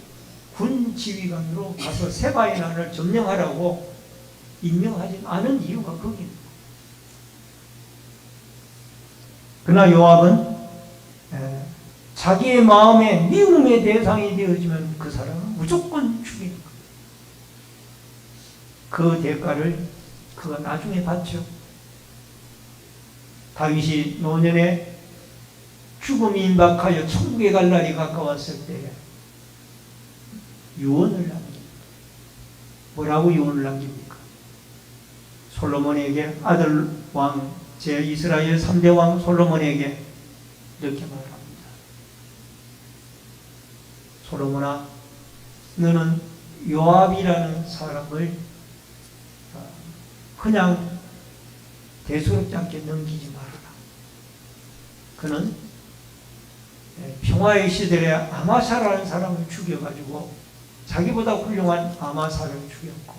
군 지휘관으로 가서 세바의 나라를 점령하라고 임명하지 않은 이유가 거기입니다. 그러나 요압은 자기의 마음에 미움의 대상이 되어지면 그 사람은 무조건 죽이는 거예요. 그 대가를 그가 나중에 받죠. 다윗이 노년에 죽음이 임박하여 천국에 갈 날이 가까웠을 때 유언을 남깁니다. 뭐라고 유언을 남깁니까? 솔로몬에게 아들 왕 제 이스라엘 3대 왕 솔로몬에게 이렇게 말합니다. 솔로몬아, 너는 요압이라는 사람을 그냥 대수롭지 않게 넘기지 말아라. 그는 평화의 시대에 아마사라는 사람을 죽여가지고 자기보다 훌륭한 아마사를 죽였고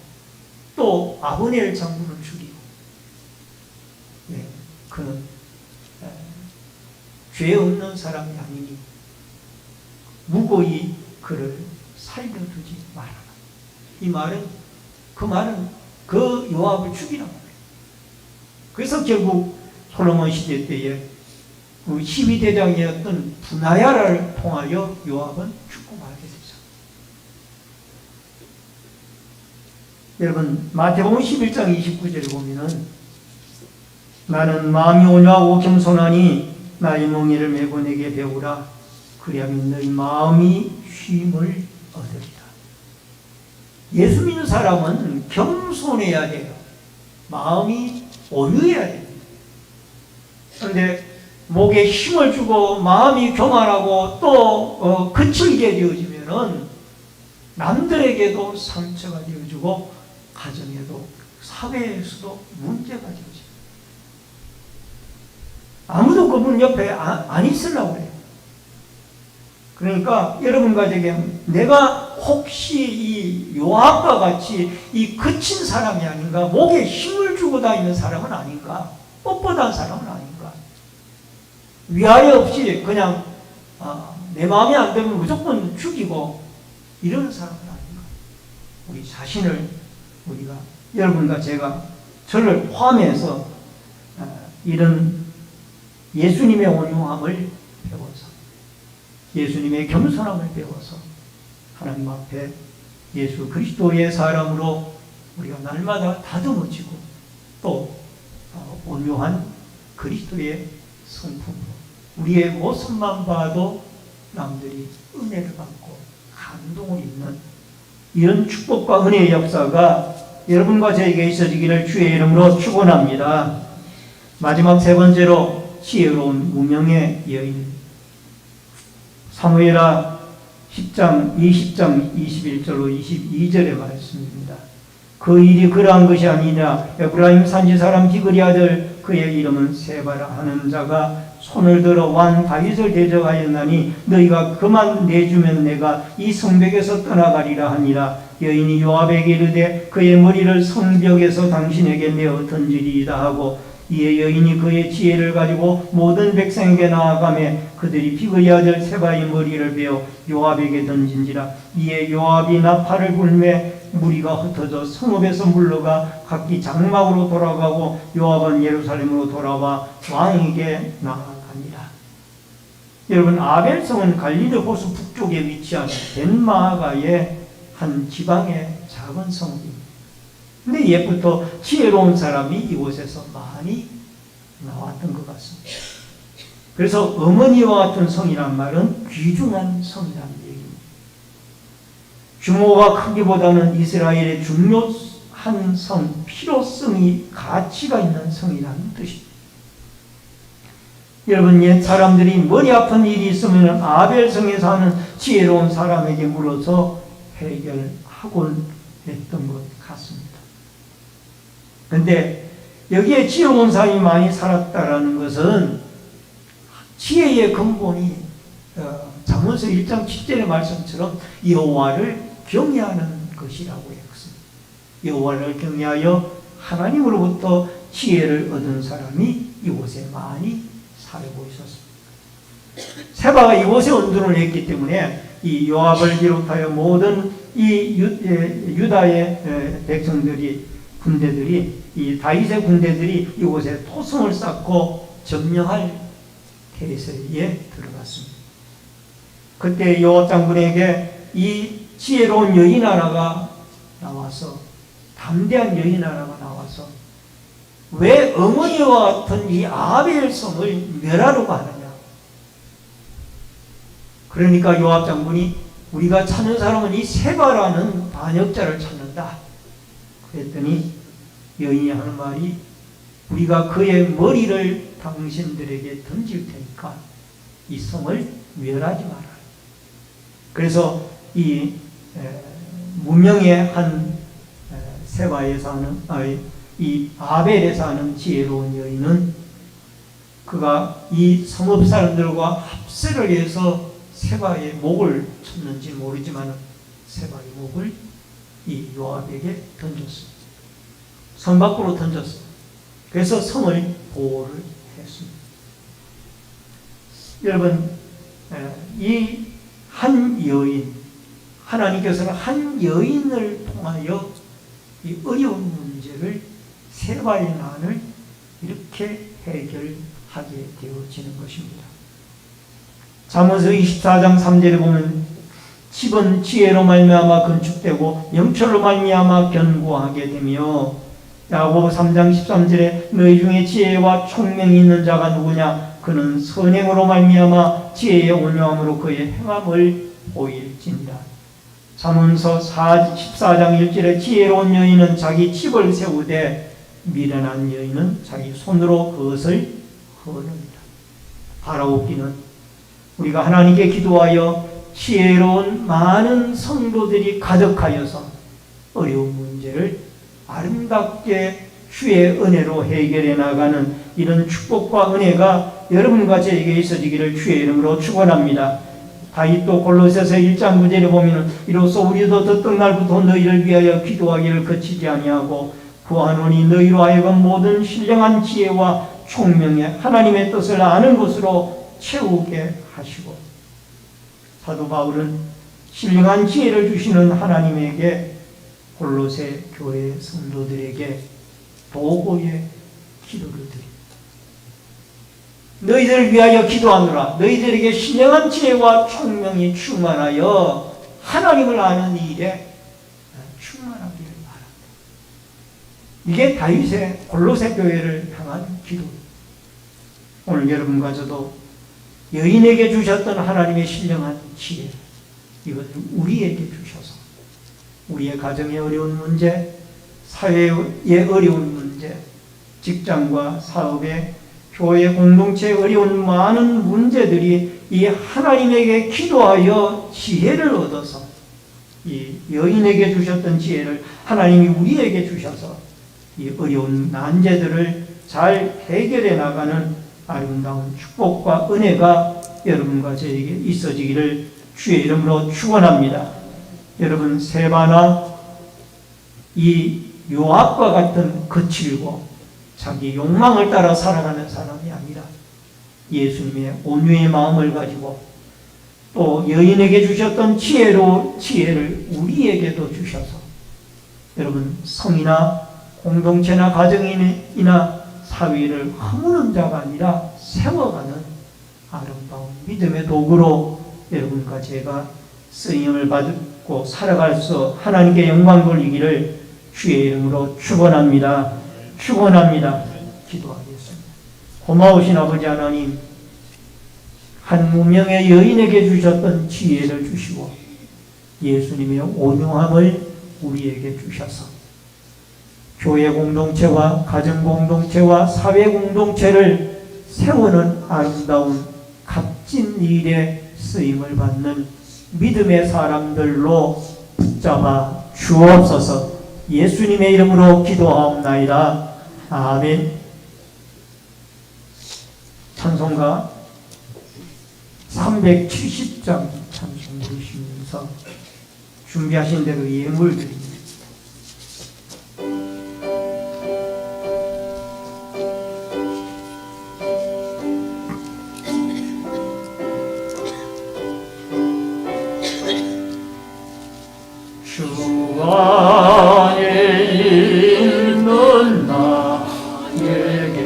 또 아브넬 장군을 죽이고 그는 죄 없는 사람이 아니니 무고히 그를 살려두지 말아라. 이 말은 그 요압을 죽이라는 거예요. 그래서 결국 솔로몬 시대 때에 그 12대장이었던 분하야를 통하여 요압은 죽고 말게 되죠. 여러분, 마태복음 11장 29절에 보면은 나는 마음이 온유하고 겸손하니 나의 멍에를 메고 내게 배우라. 그리하면 너희 마음이 쉼을 얻으리라. 예수 믿는 사람은 겸손해야 돼요. 마음이 온유해야 됩니다. 그런데 목에 힘을 주고 마음이 교만하고 또 거칠게 되어지면은 남들에게도 상처가 되어주고 가정에도 사회에서도 문제가 되어집니다. 아무도 그분 옆에 안 있으려고 그래요. 그러니까 여러분과 제게 내가 혹시 이 요압과 같이 이 거친 사람이 아닌가, 목에 힘을 주고 다니는 사람은 아닌가, 뻣뻣한 사람은 아닌가, 위하여 없이 그냥 내 마음에 안 들면 무조건 죽이고 이런 사람은 아닌가. 우리 자신을 우리가, 여러분과 제가 저를 포함해서 이런 예수님의 온유함을 배워서, 예수님의 겸손함을 배워서 하나님 앞에 예수 그리스도의 사람으로 우리가 날마다 다듬어지고 또 온유한 그리스도의 성품으로 우리의 모습만 봐도 남들이 은혜를 받고 감동을 입는 이런 축복과 은혜의 역사가 여러분과 저에게 있어지기를 주의 이름으로 축원합니다. 마지막 세 번째로 지혜로운 무명의 여인, 사무엘하 10장 20장 21절로 22절의 말씀입니다. 그 일이 그러한 것이 아니냐, 에브라임 산지 사람 디그리 아들 그의 이름은 세바라 하는 자가 손을 들어 왕 다윗을 대적하였나니 너희가 그만 내주면 내가 이 성벽에서 떠나가리라 하니라. 여인이 요압에게 이르되 그의 머리를 성벽에서 당신에게 내어 던지리이다 하고, 이에 여인이 그의 지혜를 가지고 모든 백성에게 나아가매 그들이 비그리 아들 세바의 머리를 베어 요압에게 던진지라. 이에 요압이 나팔을 불매 무리가 흩어져 성읍에서 물러가 각기 장막으로 돌아가고 요압은 예루살렘으로 돌아와 왕에게 나아가니라. 여러분, 아벨성은 갈릴리 호수 북쪽에 위치한 벤마가의 한 지방의 작은 성입니다. 근데 옛부터 지혜로운 사람이 이곳에서 많이 나왔던 것 같습니다. 그래서 어머니와 같은 성이란 말은 귀중한 성이라는 얘기입니다. 규모가 크기보다는 이스라엘의 중요한 성, 필요성이 가치가 있는 성이라는 뜻입니다. 여러분, 옛 사람들이 머리 아픈 일이 있으면 아벨성에 사는 지혜로운 사람에게 물어서 해결하곤 했던 것 같습니다. 그런데 여기에 지혜로운 사람이 많이 살았다라는 것은 지혜의 근본이 잠언서 1장 7절의 말씀처럼 여호와를 경외하는 것이라고 했습니다. 여호와를 경외하여 하나님으로부터 지혜를 얻은 사람이 이곳에 많이 살고 있었습니다. 세바가 이곳에 언둔을 했기 때문에 이 요압을 비롯하여 모든 이 유다의 백성들이, 군대들이, 이 다윗의 군대들이 이곳에 토성을 쌓고 점령할 태세에 들어갔습니다. 그때 요압 장군에게 이 지혜로운 여인 하나가 나와서, 담대한 여인 하나가 나와서 왜 어머니와 같은 이 아벨성을 멸하려고 하느냐. 그러니까 요압 장군이 우리가 찾는 사람은 이 세바라는 반역자를 찾는다. 그랬더니 여인이 하는 말이, 우리가 그의 머리를 당신들에게 던질 테니까 이 성을 멸하지 마라. 그래서 이 무명의 한 세바에 사는, 이 아벨에 사는 지혜로운 여인은 그가 이 성읍 사람들과 합세를 해서 세바의 목을 쳤는지 모르지만 세바의 목을 이 요압에게 던졌습니다. 성 밖으로 던졌습니다. 그래서 성을 보호를 했습니다. 여러분, 이 한 여인, 하나님께서는 한 여인을 통하여 이 어려운 문제를, 세바의 난을 이렇게 해결하게 되어지는 것입니다. 잠언서 24장 3절에 보면 집은 지혜로 말미암아 건축되고 명철로 말미암아 견고하게 되며, 야고보 3장 13절에 너희 중에 지혜와 총명이 있는 자가 누구냐? 그는 선행으로 말미암아 지혜의 온유함으로 그의 행함을 보일지니라. 잠언서 14장 1절에 지혜로운 여인은 자기 집을 세우되 미련한 여인은 자기 손으로 그것을 허릅니다. 바라옵기는 우리가 하나님께 기도하여 지혜로운 많은 성도들이 가득하여서 어려운 문제를 아름답게 주의 은혜로 해결해 나가는 이런 축복과 은혜가 여러분과 저에게 있어지기를 주의 이름으로 축원합니다. 다윗도 골로새서 1장 9절에 보면 이로써 우리도 듣던 날부터 너희를 위하여 기도하기를 그치지 아니하고 구하노니 너희로 하여금 모든 신령한 지혜와 총명에 하나님의 뜻을 아는 것으로 채우게 하시고, 사도 바울은 신령한 지혜를 주시는 하나님에게 골로새 교회 성도들에게 보고의 기도를 드립니다. 너희들을 위하여 기도하노라. 너희들에게 신령한 지혜와 총명이 충만하여 하나님을 아는 일에 충만하기를 바랍니다. 이게 다윗의 골로새 교회를 향한 기도입니다. 오늘 여러분과 저도 여인에게 주셨던 하나님의 신령한 지혜, 이것을 우리에게 주셔서 우리의 가정의 어려운 문제, 사회의 어려운 문제, 직장과 사업의 교회 공동체의 어려운 많은 문제들이 이 하나님에게 기도하여 지혜를 얻어서 이 여인에게 주셨던 지혜를 하나님이 우리에게 주셔서 이 어려운 난제들을 잘 해결해 나가는 아름다운 축복과 은혜가 여러분과 저에게 있어지기를 주의 이름으로 축원합니다. 여러분, 세바나 이 요압과 같은 거칠고 자기 욕망을 따라 살아가는 사람이 아니라 예수님의 온유의 마음을 가지고 또 여인에게 주셨던 지혜를 우리에게도 주셔서 여러분, 성이나 공동체나 가정이나 사회를 허무는 자가 아니라 세워가는 아름다운 믿음의 도구로 여러분과 제가 쓰임을 받고 살아갈 수 하나님께 영광 돌리기를 주의 이름으로 축원합니다. 축원합니다. 기도하겠습니다. 고마우신 아버지 하나님, 한 무명의 여인에게 주셨던 지혜를 주시고 예수님의 온유함을 우리에게 주셔서 교회 공동체와 가정 공동체와 사회 공동체를 세우는 아름다운 값진 일에 쓰임을 받는 믿음의 사람들로 붙잡아 주옵소서. 예수님의 이름으로 기도하옵나이다. 아멘. 찬송가 370장 찬송 부르시면서 준비하신 대로 예물 드립니다. 주 안에 있는 나에게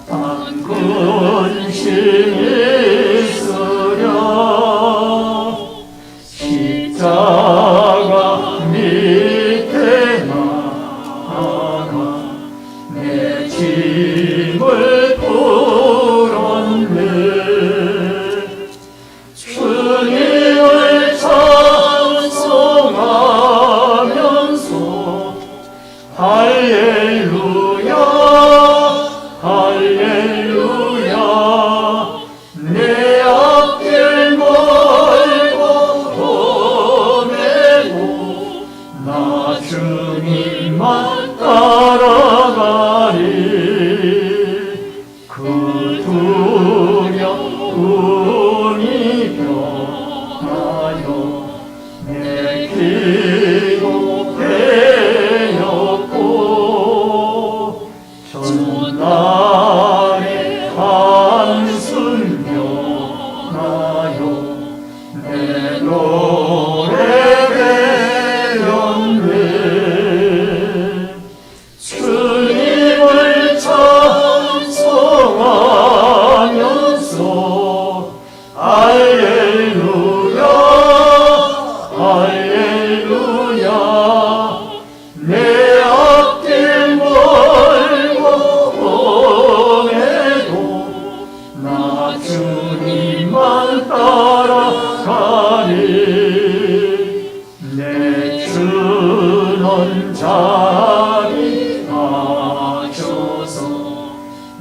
단 근심이 있으랴 십자가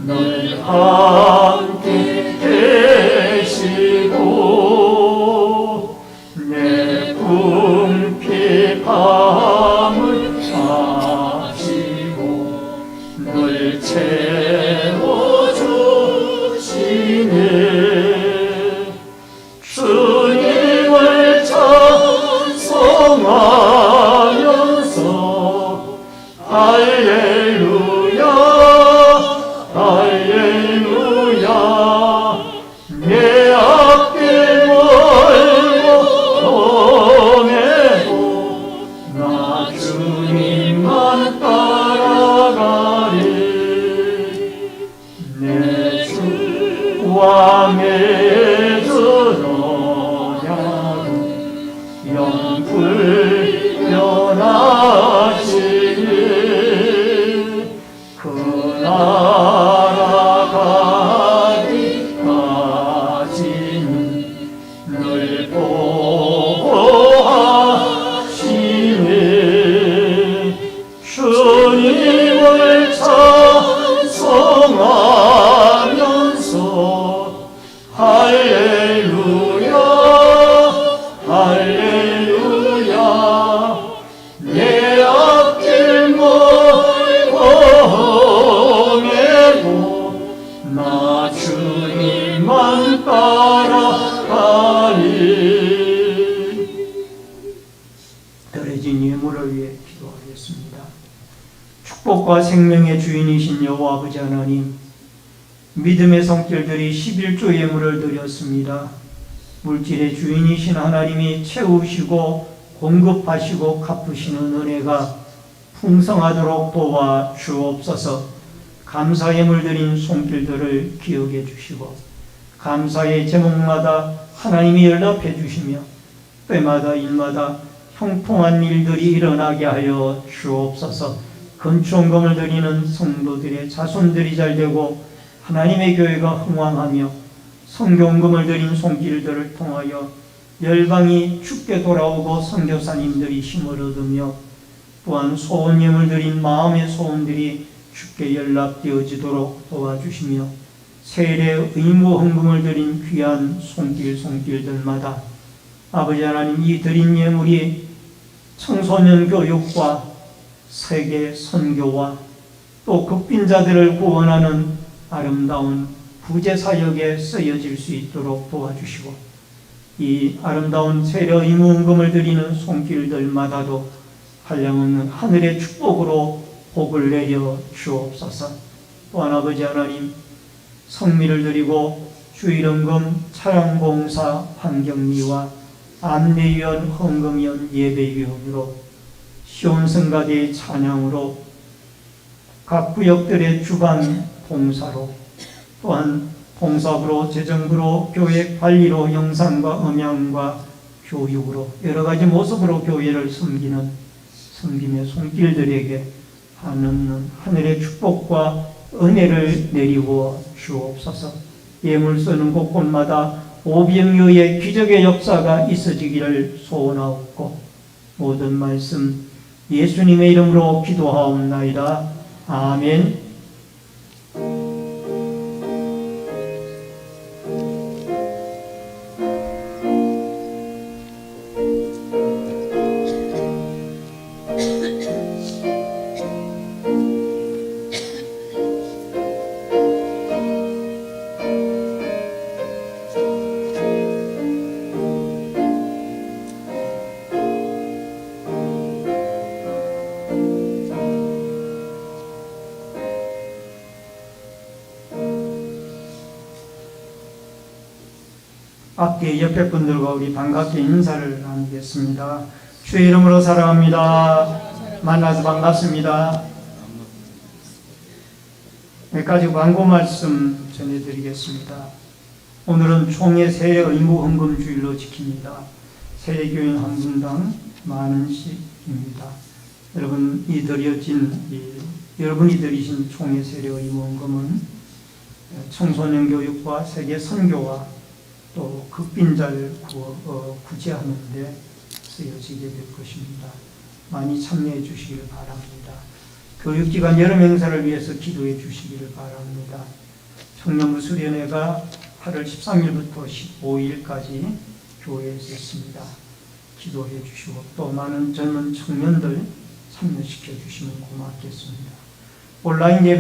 늘 함께 계시고 내 궁핍함을 아시고 늘 채워주시네. 주님을 찬송하면서 할렐루야 할렐루야 내 앞길 멀고 험해도 나 주님만 따라가리. 내 주 왕의 전언약은 영불변하시니 그 나라 가기까지는 늘 보호하시네. 주님을 찬송하면서 할렐루야 할렐루야 내 앞길 멀고 험해도 나 주님만 따라가리. 더해진 예물을 위해 기도하겠습니다. 축복과 생명의 주인이신 여호와 아버지 하나님, 믿음의 성길들이 11조 예물을 드렸습니다. 물질의 주인이신 하나님이 채우시고 공급하시고 갚으시는 은혜가 풍성하도록 도와 주옵소서. 감사 예물 드린 손길들을 기억해 주시고 감사의 제목마다 하나님이 연락해 주시며 때마다 일마다 형통한 일들이 일어나게 하여 주옵소서. 건축원금을 드리는 성도들의 자손들이 잘되고 하나님의 교회가 흥왕하며 선교원금을 드린 손길들을 통하여 열방이 주께 돌아오고 선교사님들이 힘을 얻으며 또한 소원예물 드린 마음의 소원들이 주께 연락되어지도록 도와주시며 세례 의무 헌금을 드린 귀한 손길들마다 아버지 하나님, 이 드린 예물이 청소년 교육과 세계 선교와 또 극빈자들을 구원하는 아름다운 부제사역에 쓰여질 수 있도록 도와주시고 이 아름다운 세례 의무헌금을 드리는 손길들마다도 한량없는 하늘의 축복으로 복을 내려 주옵소서. 또한 아버지 하나님, 성미를 드리고 주일헌금, 차량봉사, 환경미와 안내위원, 헌금위원, 예배위원으로 시온성가대의 찬양으로 각 구역들의 주간 봉사로 또한 봉사부로, 재정부로, 교회 관리로, 영상과 음향과 교육으로 여러 가지 모습으로 교회를 섬기는 섬김의 손길들에게 한없는 하늘의 축복과 은혜를 내리고 주옵소서. 예물 쓰는 곳곳마다 오병이어의 기적의 역사가 있어지기를 소원하옵고 모든 말씀 예수님의 이름으로 기도하옵나이다. 아멘. 앞뒤 옆에 분들과 우리 반갑게 인사를 나누겠습니다. 주의 이름으로 사랑합니다. 만나서 반갑습니다. 여기까지 광고 말씀 전해드리겠습니다. 오늘은 총회 세례 의무 헌금 주일로 지킵니다. 세례교인 한 분당 10,000원씩입니다. 여러분이 드리신 총회 세례 의무 헌금은 청소년 교육과 세계 선교와 또 극빈자를 구제하는 데 쓰여지게 될 것입니다. 많이 참여해 주시길 바랍니다. 교육기관 여름 행사를 위해서 기도해 주시기를 바랍니다. 청년부 수련회가 8월 13일부터 15일까지 교회에 있습니다. 기도해 주시고 또 많은 젊은 청년들 참여시켜 주시면 고맙겠습니다. 온라인 예배